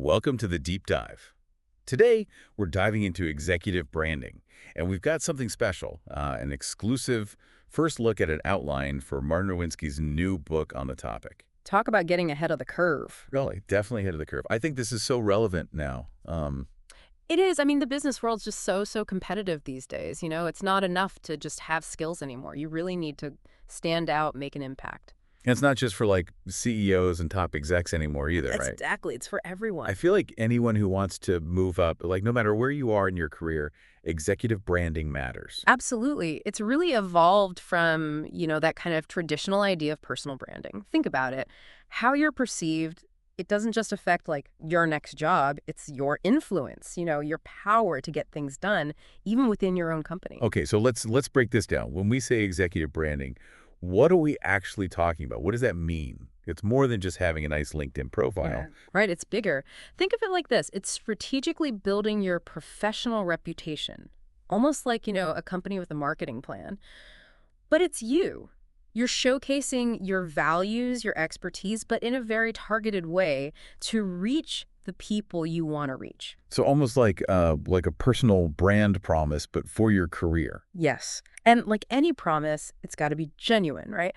Welcome to the Deep Dive. Today, we're diving into executive branding, and we've got something special, an exclusive first look at an outline for Martin Rowinski's new book on the topic. Talk about getting ahead of the curve. Really, definitely ahead of the curve. I think this is so relevant now. It is. I mean, the business world's just so competitive these days. It's not enough to just have skills anymore. You really need to stand out, make an impact. And it's not just for like CEOs and top execs anymore either, right? Exactly. It's for everyone. I feel like anyone who wants to move up, like no matter where you are in your career, executive branding matters. Absolutely. It's really evolved from, that kind of traditional idea of personal branding. Think about it. How you're perceived, it doesn't just affect like your next job, it's your influence, your power to get things done, even within your own company. Okay, so let's break this down. When we say executive branding, what are we actually talking about? What does that mean? It's more than just having a nice LinkedIn profile. Yeah, right. It's bigger. Think of it like this. It's strategically building your professional reputation, almost like, a company with a marketing plan. But it's you. You're showcasing your values, your expertise, but in a very targeted way to reach the people you want to reach. So almost like a personal brand promise, but for your career. Yes. And like any promise, it's got to be genuine, right?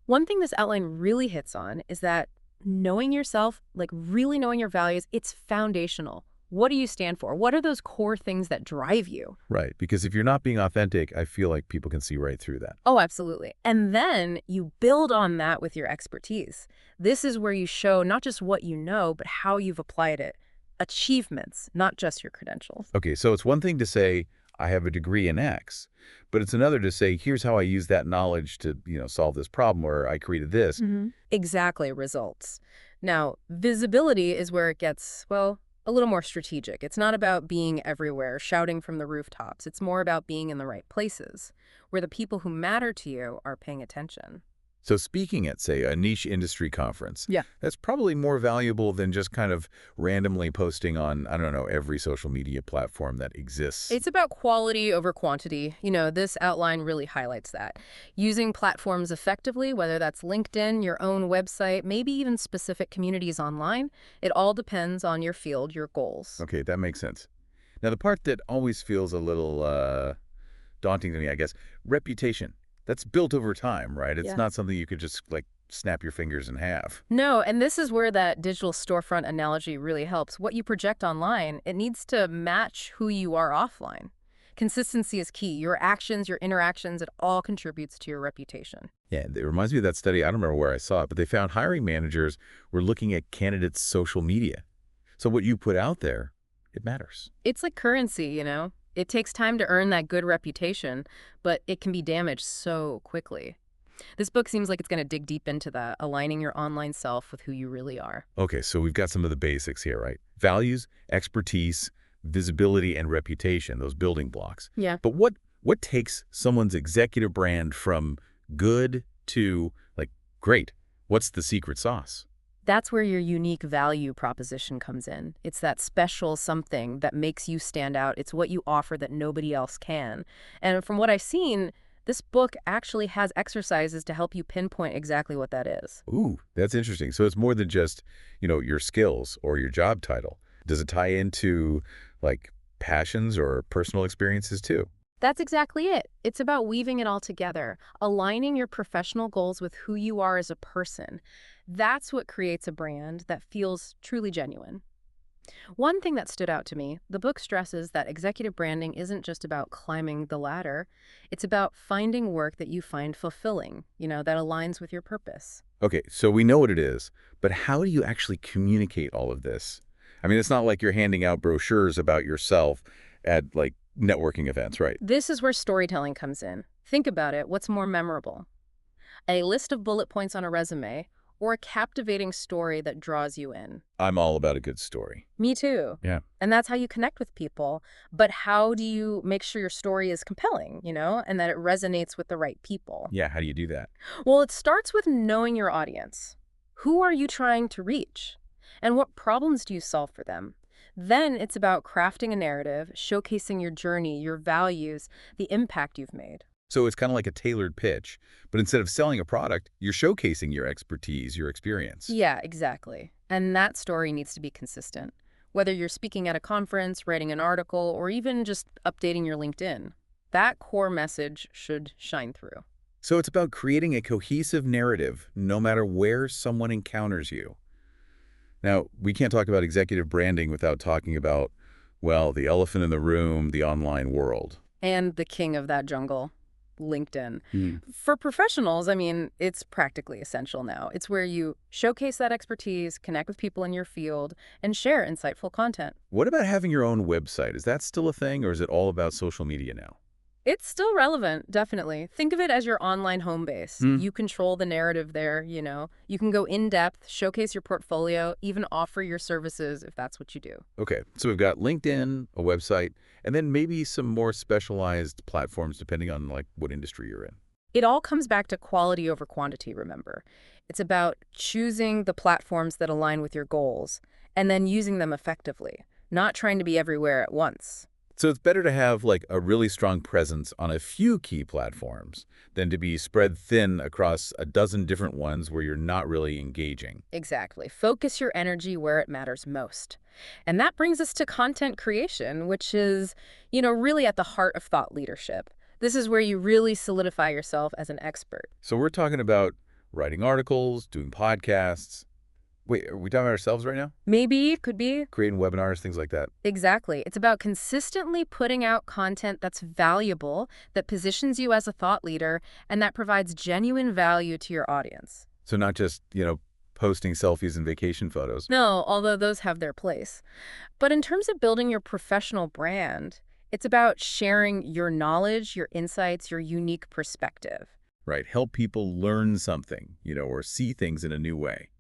One thing this outline really hits on is that knowing yourself, like really knowing your values, it's foundational. What do you stand for? What are those core things that drive you? Right, because if you're not being authentic, I feel like people can see right through that. Oh, absolutely. And then you build on that with your expertise. This is where you show not just what you know, but how you've applied it. Achievements, not just your credentials. Okay, so it's one thing to say, I have a degree in X, but it's another to say, here's how I use that knowledge to, solve this problem, or I created this. Exactly, results. Now, visibility is where it gets, well, a little more strategic. It's not about being everywhere, shouting from the rooftops. It's more about being in the right places, where the people who matter to you are paying attention. So speaking at, say, a niche industry conference, Yeah. that's probably more valuable than just kind of randomly posting on, I don't know, every social media platform that exists. It's about quality over quantity. This outline really highlights that. Using platforms effectively, whether that's LinkedIn, your own website, maybe even specific communities online, it all depends on your field, your goals. Okay, that makes sense. Now, the part that always feels a little daunting to me, I guess, reputation. That's built over time, right? It's not something you could just, like, snap your fingers and have. No, and this is where that digital storefront analogy really helps. What you project online, it needs to match who you are offline. Consistency is key. Your actions, your interactions, it all contributes to your reputation. Yeah, it reminds me of that study. I don't remember where I saw it, but they found hiring managers were looking at candidates' social media. So what you put out there, it matters. It's like currency. It takes time to earn that good reputation, but it can be damaged so quickly. This book seems like it's going to dig deep into that, aligning your online self with who you really are. Okay, so we've got some of the basics here, right? Values, expertise, visibility, and reputation, those building blocks. Yeah. But what takes someone's executive brand from good to, like, great? What's the secret sauce? That's where your unique value proposition comes in. It's that special something that makes you stand out. It's what you offer that nobody else can. And from what I've seen, this book actually has exercises to help you pinpoint exactly what that is. Ooh, that's interesting. So it's more than just, your skills or your job title. Does it tie into, like, passions or personal experiences too? That's exactly it. It's about weaving it all together, aligning your professional goals with who you are as a person. That's what creates a brand that feels truly genuine. One thing that stood out to me, the book stresses that executive branding isn't just about climbing the ladder. It's about finding work that you find fulfilling, that aligns with your purpose. Okay, so we know what it is, but how do you actually communicate all of this? I mean, it's not like you're handing out brochures about yourself at, like, networking events, right? This is where storytelling comes in. Think about it. What's more memorable? A list of bullet points on a resume or a captivating story that draws you in? I'm all about a good story. Me too. Yeah. And that's how you connect with people. But how do you make sure your story is compelling, and that it resonates with the right people? Yeah, how do you do that? Well, it starts with knowing your audience. Who are you trying to reach? And what problems do you solve for them? Then it's about crafting a narrative, showcasing your journey, your values, the impact you've made. So it's kind of like a tailored pitch, but instead of selling a product, you're showcasing your expertise, your experience. Yeah, exactly. And that story needs to be consistent. Whether you're speaking at a conference, writing an article, or even just updating your LinkedIn, that core message should shine through. So it's about creating a cohesive narrative no matter where someone encounters you. Now, we can't talk about executive branding without talking about, well, the elephant in the room, the online world. And the king of that jungle, LinkedIn. Hmm. For professionals, I mean, it's practically essential now. It's where you showcase that expertise, connect with people in your field, and share insightful content. What about having your own website? Is that still a thing, or is it all about social media now? It's still relevant, definitely. Think of it as your online home base. Hmm. You control the narrative there, you know. You can go in depth, showcase your portfolio, even offer your services if that's what you do. Okay, so we've got LinkedIn, a website, and then maybe some more specialized platforms depending on like what industry you're in. It all comes back to quality over quantity, remember. It's about choosing the platforms that align with your goals and then using them effectively, not trying to be everywhere at once. So it's better to have like a really strong presence on a few key platforms than to be spread thin across a dozen different ones where you're not really engaging. Exactly. Focus your energy where it matters most. And that brings us to content creation, which is, really at the heart of thought leadership. This is where you really solidify yourself as an expert. So we're talking about writing articles, doing podcasts. Wait, are we talking about ourselves right now? Maybe, could be. Creating webinars, things like that. Exactly. It's about consistently putting out content that's valuable, that positions you as a thought leader, and that provides genuine value to your audience. So not just, posting selfies and vacation photos. No, although those have their place. But in terms of building your professional brand, it's about sharing your knowledge, your insights, your unique perspective. Right. Help people learn something, or see things in a new way.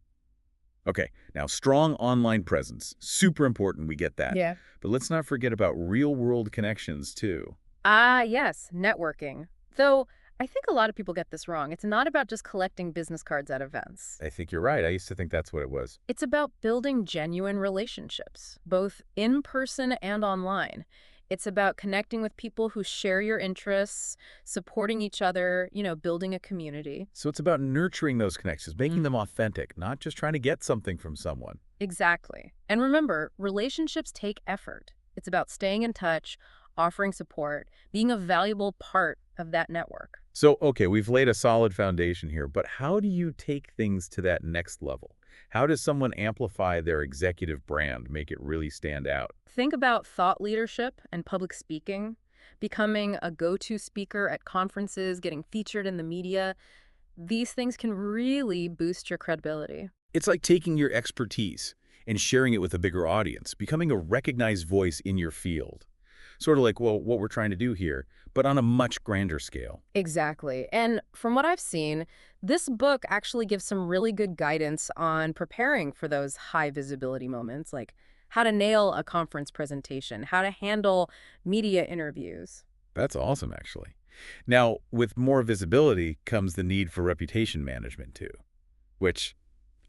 Okay, now strong online presence. Super important, we get that. Yeah. But let's not forget about real-world connections, too. Ah, yes, networking. Though I think a lot of people get this wrong. It's not about just collecting business cards at events. I think you're right. I used to think that's what it was. It's about building genuine relationships, both in person and online. It's about connecting with people who share your interests, supporting each other, building a community. So it's about nurturing those connections, making them authentic, not just trying to get something from someone. Exactly. And remember, relationships take effort. It's about staying in touch, offering support, being a valuable part of that network. So, okay, we've laid a solid foundation here, but how do you take things to that next level? How does someone amplify their executive brand, make it really stand out? Think about thought leadership and public speaking, becoming a go-to speaker at conferences, getting featured in the media. These things can really boost your credibility. It's like taking your expertise and sharing it with a bigger audience, becoming a recognized voice in your field. Sort of like, well, what we're trying to do here, but on a much grander scale. Exactly. And from what I've seen, this book actually gives some really good guidance on preparing for those high visibility moments, like how to nail a conference presentation, how to handle media interviews. That's awesome, actually. Now, with more visibility comes the need for reputation management, too, which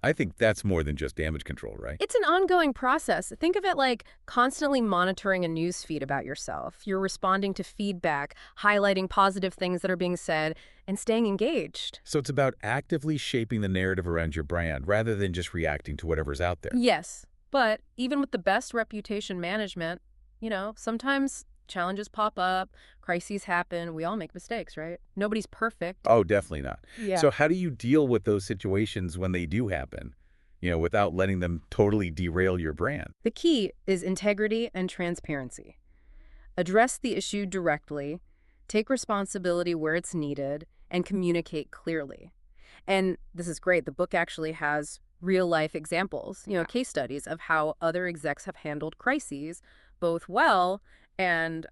I think that's more than just damage control, right? It's an ongoing process. Think of it like constantly monitoring a news feed about yourself. You're responding to feedback, highlighting positive things that are being said, and staying engaged. So it's about actively shaping the narrative around your brand rather than just reacting to whatever's out there. Yes, but even with the best reputation management, sometimes challenges pop up, crises happen, we all make mistakes, right? Nobody's perfect. Oh, definitely not. Yeah. So how do you deal with those situations when they do happen, without letting them totally derail your brand? The key is integrity and transparency. Address the issue directly, take responsibility where it's needed, and communicate clearly. And this is great. The book actually has real-life examples, case studies of how other execs have handled crises, both well and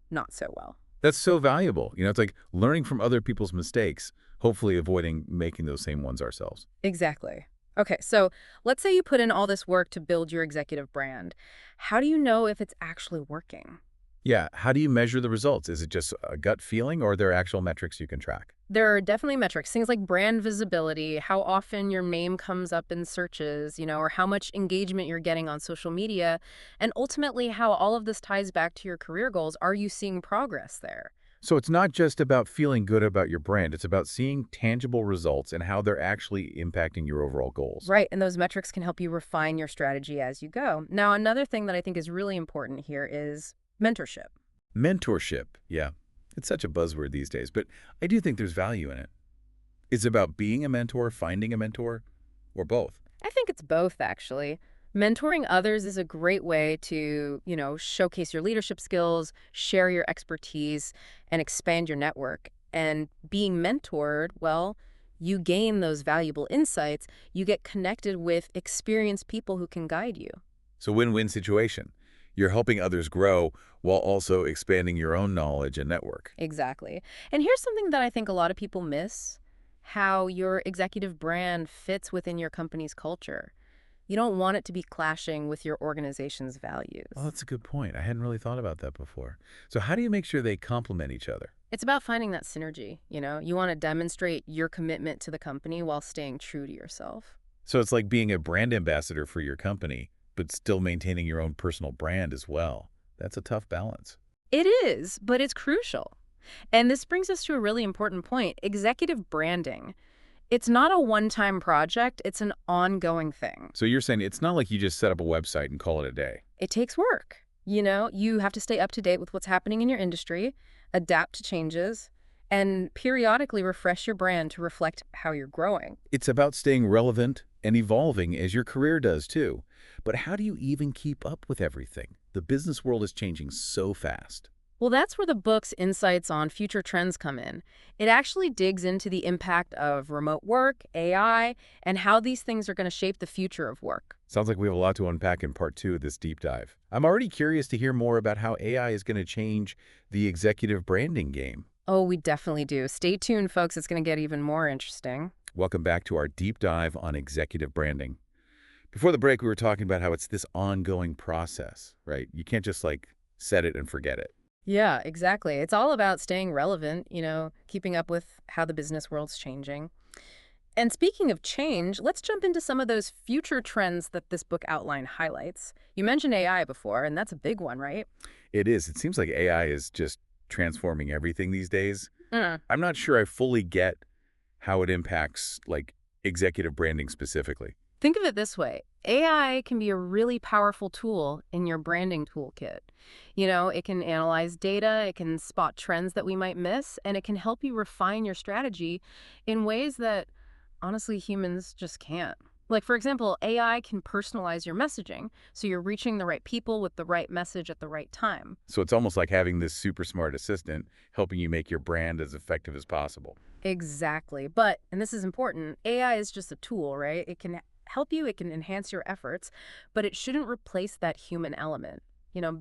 not so well. That's so valuable. It's like learning from other people's mistakes, hopefully avoiding making those same ones ourselves. Exactly. Okay, so let's say you put in all this work to build your executive brand. How do you know if it's actually working? Yeah, how do you measure the results? Is it just a gut feeling, or are there actual metrics you can track? There are definitely metrics, things like brand visibility, how often your name comes up in searches, or how much engagement you're getting on social media, and ultimately how all of this ties back to your career goals. Are you seeing progress there? So it's not just about feeling good about your brand, it's about seeing tangible results and how they're actually impacting your overall goals. Right, and those metrics can help you refine your strategy as you go. Now, another thing that I think is really important here is mentorship. Mentorship, yeah. It's such a buzzword these days, but I do think there's value in it. It's about being a mentor, finding a mentor, or both. I think it's both, actually. Mentoring others is a great way to, showcase your leadership skills, share your expertise, and expand your network. And being mentored, well, you gain those valuable insights. You get connected with experienced people who can guide you. So win-win situation. You're helping others grow while also expanding your own knowledge and network. Exactly. And here's something that I think a lot of people miss: how your executive brand fits within your company's culture. You don't want it to be clashing with your organization's Oh, values. that's a good point. I hadn't really thought about that before. So how do you make sure they complement each other? It's about finding that synergy, You want to demonstrate your commitment to the company while staying true to yourself. So it's like being a brand ambassador for your company, but still maintaining your own personal brand as well. That's a tough balance. It is, but it's crucial. And this brings us to a really important point: executive branding. It's not a one-time project, it's an ongoing thing. So you're saying it's not like you just set up a website and call it a day. It takes work. You have to stay up to date with what's happening in your industry, adapt to changes, and periodically refresh your brand to reflect how you're growing. It's about staying relevant and evolving as your career does too. But how do you even keep up with everything? The business world is changing so fast. Well, that's where the book's insights on future trends come in. It actually digs into the impact of remote work, AI, and how these things are going to shape the future of work. Sounds like we have a lot to unpack in part two of this deep dive. I'm already curious to hear more about how AI is going to change the executive branding game. Oh, we definitely do. Stay tuned, folks. It's going to get even more interesting. Welcome back to our deep dive on executive branding. Before the break, we were talking about how it's this ongoing process, right? You can't just like set it and forget it. Yeah, exactly. It's all about staying relevant, keeping up with how the business world's changing. And speaking of change, let's jump into some of those future trends that this book outline highlights. You mentioned AI before, and that's a big one, right? It is. It seems like AI is just transforming everything these days. Uh, I'm not sure I fully get how it impacts like executive branding specifically. Think of it this way. AI can be a really powerful tool in your branding toolkit. It can analyze data, it can spot trends that we might miss, and it can help you refine your strategy in ways that honestly humans just can't. Like, for example, AI can personalize your messaging so you're reaching the right people with the right message at the right time. So it's almost like having this super smart assistant helping you make your brand as effective as possible. Exactly. But, and this is important, AI is just a tool, right? It can help you, it can enhance your efforts, but it shouldn't replace that human element.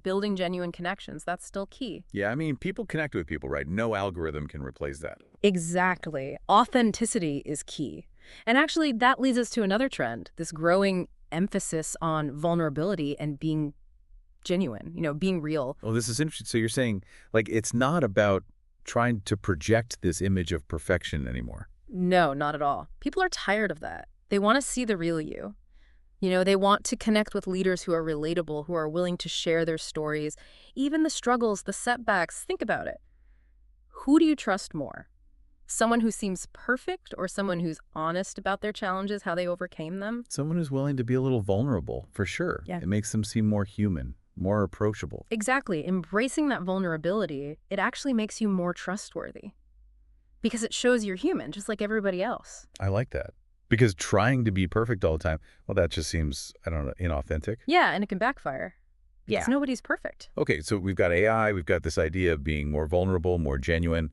Building genuine connections, that's still key. Yeah, I mean, people connect with people, right? No algorithm can replace that. Exactly. Authenticity is key. And actually, that leads us to another trend: this growing emphasis on vulnerability and being genuine, being real. Oh, this is interesting. So you're saying, like, it's not about trying to project this image of perfection anymore. No, not at all. People are tired of that. They want to see the real you. They want to connect with leaders who are relatable, who are willing to share their stories, even the struggles, the setbacks. Think about it. Who do you trust more? Someone who seems perfect or someone who's honest about their challenges, how they overcame them? Someone who's willing to be a little vulnerable, for sure. Yeah. It makes them seem more human, more approachable. Exactly. Embracing that vulnerability, it actually makes you more trustworthy because it shows you're human, just like everybody else. I like that. Because trying to be perfect all the time, well, that just seems, I don't know, inauthentic. Yeah, and it can backfire because Yeah. nobody's perfect. Okay, so we've got AI, we've got this idea of being more vulnerable, more genuine.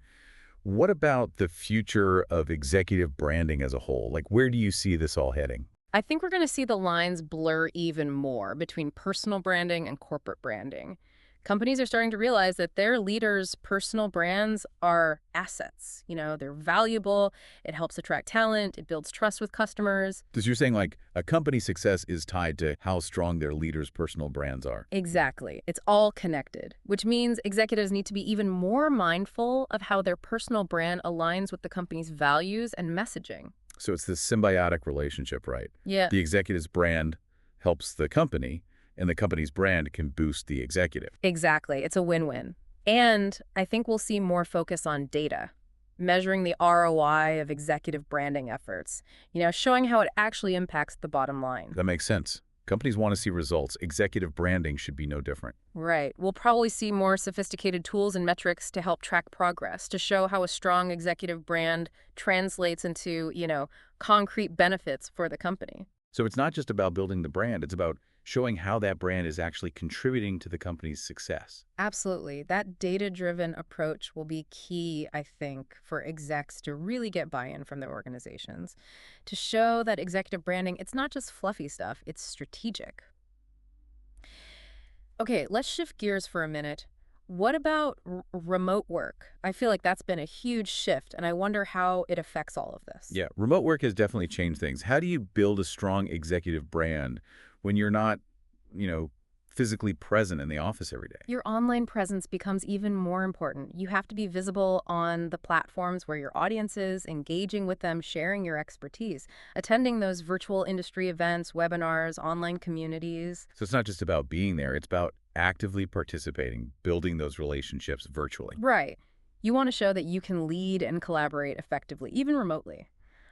What about the future of executive branding as a whole? Like, where do you see this all heading? I think we're going to see the lines blur even more between personal branding and corporate branding. Companies are starting to realize that their leaders' personal brands are assets. They're valuable. It helps attract talent. It builds trust with customers. Because you're saying, like, a company's success is tied to how strong their leaders' personal brands are. Exactly. It's all connected, which means executives need to be even more mindful of how their personal brand aligns with the company's values and messaging. So it's this symbiotic relationship, right? Yeah. The executive's brand helps the company, and the company's brand can boost the executive. Exactly. It's a win-win. And I think we'll see more focus on data, measuring the ROI of executive branding efforts, showing how it actually impacts the bottom line. That makes sense. Companies want to see results. Executive branding should be no different. Right. We'll probably see more sophisticated tools and metrics to help track progress, to show how a strong executive brand translates into, concrete benefits for the company. So it's not just about building the brand, it's about showing how that brand is actually contributing to the company's success. Absolutely. That data-driven approach will be key, I think, for execs to really get buy-in from their organizations, to show that executive branding, it's not just fluffy stuff, it's strategic. Okay, let's shift gears for a minute. What about remote work? I feel like that's been a huge shift, and I wonder how it affects all of this. Yeah, remote work has definitely changed things. How do you build a strong executive brand when you're not, you know, physically present in the office every day? Your online presence becomes even more important. You have to be visible on the platforms where your audience is, engaging with them, sharing your expertise, attending those virtual industry events, webinars, online communities. So it's not just about being there, it's about actively participating, building those relationships virtually. Right. You want to show that you can lead and collaborate effectively, even remotely.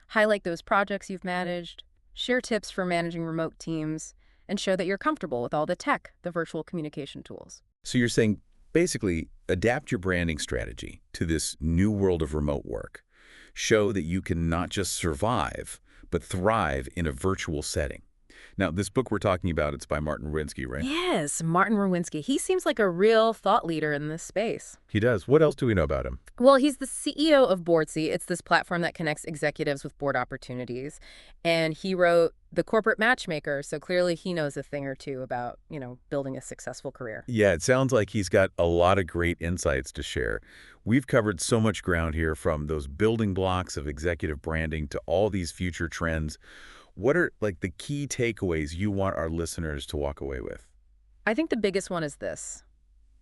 Highlight those projects you've managed, share tips for managing remote teams, and show that you're comfortable with all the tech, the virtual communication tools. So you're saying basically adapt your branding strategy to this new world of remote work. Show that you can not just survive, but thrive in a virtual setting. Now, this book we're talking about, it's by Martin Rowinski, right? Yes, Martin Rowinski. He seems like a real thought leader in this space. He does. What else do we know about him? Well, he's the CEO of Boardsy. It's this platform that connects executives with board opportunities. And he wrote The Corporate Matchmaker, so clearly he knows a thing or two about, building a successful career. Yeah, it sounds like he's got a lot of great insights to share. We've covered so much ground here, from those building blocks of executive branding to all these future trends. What are like the key takeaways you want our listeners to walk away with? I think the biggest one is this.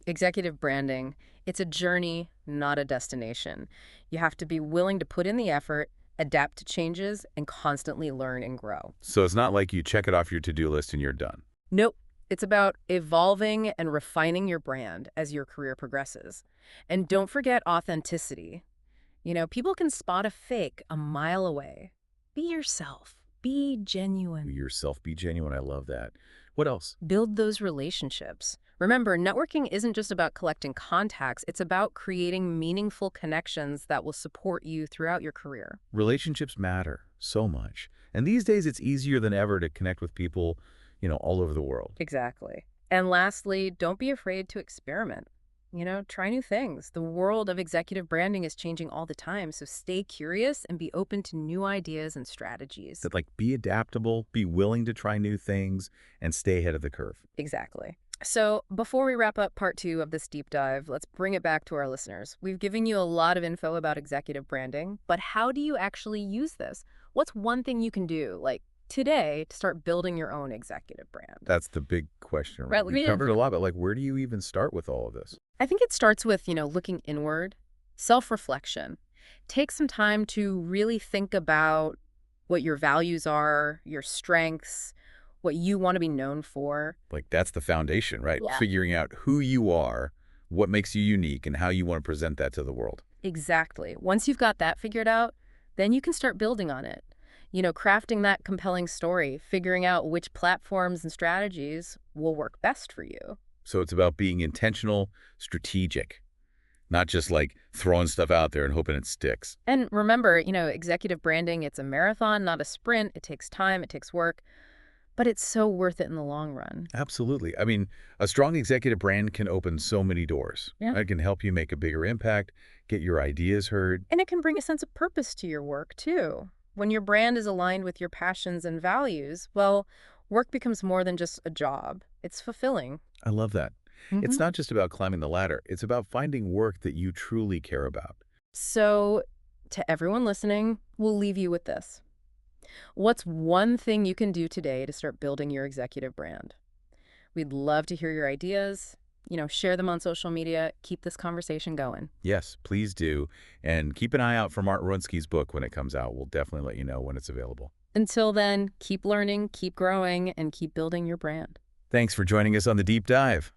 Executive branding, it's a journey, not a destination. You have to be willing to put in the effort, adapt to changes, and constantly learn and grow. So it's not like you check it off your to-do list and you're done. Nope. It's about evolving and refining your brand as your career progresses. And don't forget authenticity. People can spot a fake a mile away. Be yourself. Be Be genuine. yourself, be genuine. I love that. What else? Build those relationships. Remember, networking isn't just about collecting contacts, it's about creating meaningful connections that will support you throughout your career. Relationships matter so much. And these days it's easier than ever to connect with people, all over the world. Exactly. And lastly, don't be afraid to experiment. Try new things. The world of executive branding is changing all the time, so stay curious and be open to new ideas and strategies. That like be adaptable, be willing to try new things, and stay ahead of the curve. Exactly. So before we wrap up part 2 of this deep dive, let's bring it back to our listeners. We've given you a lot of info about executive branding, but how do you actually use this? What's one thing you can do, like today, to start building your own executive brand? That's the big question, right? Right, We've covered a lot, but like where do you even start with all of this? I think it starts with, looking inward, self-reflection. Take some time to really think about what your values are, your strengths, what you want to be known for. Like that's the foundation, right? Yeah. Figuring out who you are, what makes you unique, and how you want to present that to the world. Exactly. Once you've got that figured out, then you can start building on it. Crafting that compelling story, figuring out which platforms and strategies will work best for you. So it's about being intentional, strategic, not just like throwing stuff out there and hoping it sticks. And remember, executive branding, it's a marathon, not a sprint. It takes time, it takes work, but it's so worth it in the long run. Absolutely. I mean, a strong executive brand can open so many doors. Yeah. It can help you make a bigger impact, get your ideas heard. And it can bring a sense of purpose to your work, too. When your brand is aligned with your passions and values, well, work becomes more than just a job. It's fulfilling. I love that. It's not just about climbing the ladder. It's about finding work that you truly care about. So, to everyone listening, we'll leave you with this. What's one thing you can do today to start building your executive brand? We'd love to hear your ideas. Share them on social media. Keep this conversation going. Yes, please do. And keep an eye out for Martin Rowinski's book when it comes out. We'll definitely let you know when it's available. Until then, keep learning, keep growing, and keep building your brand. Thanks for joining us on The Deep Dive.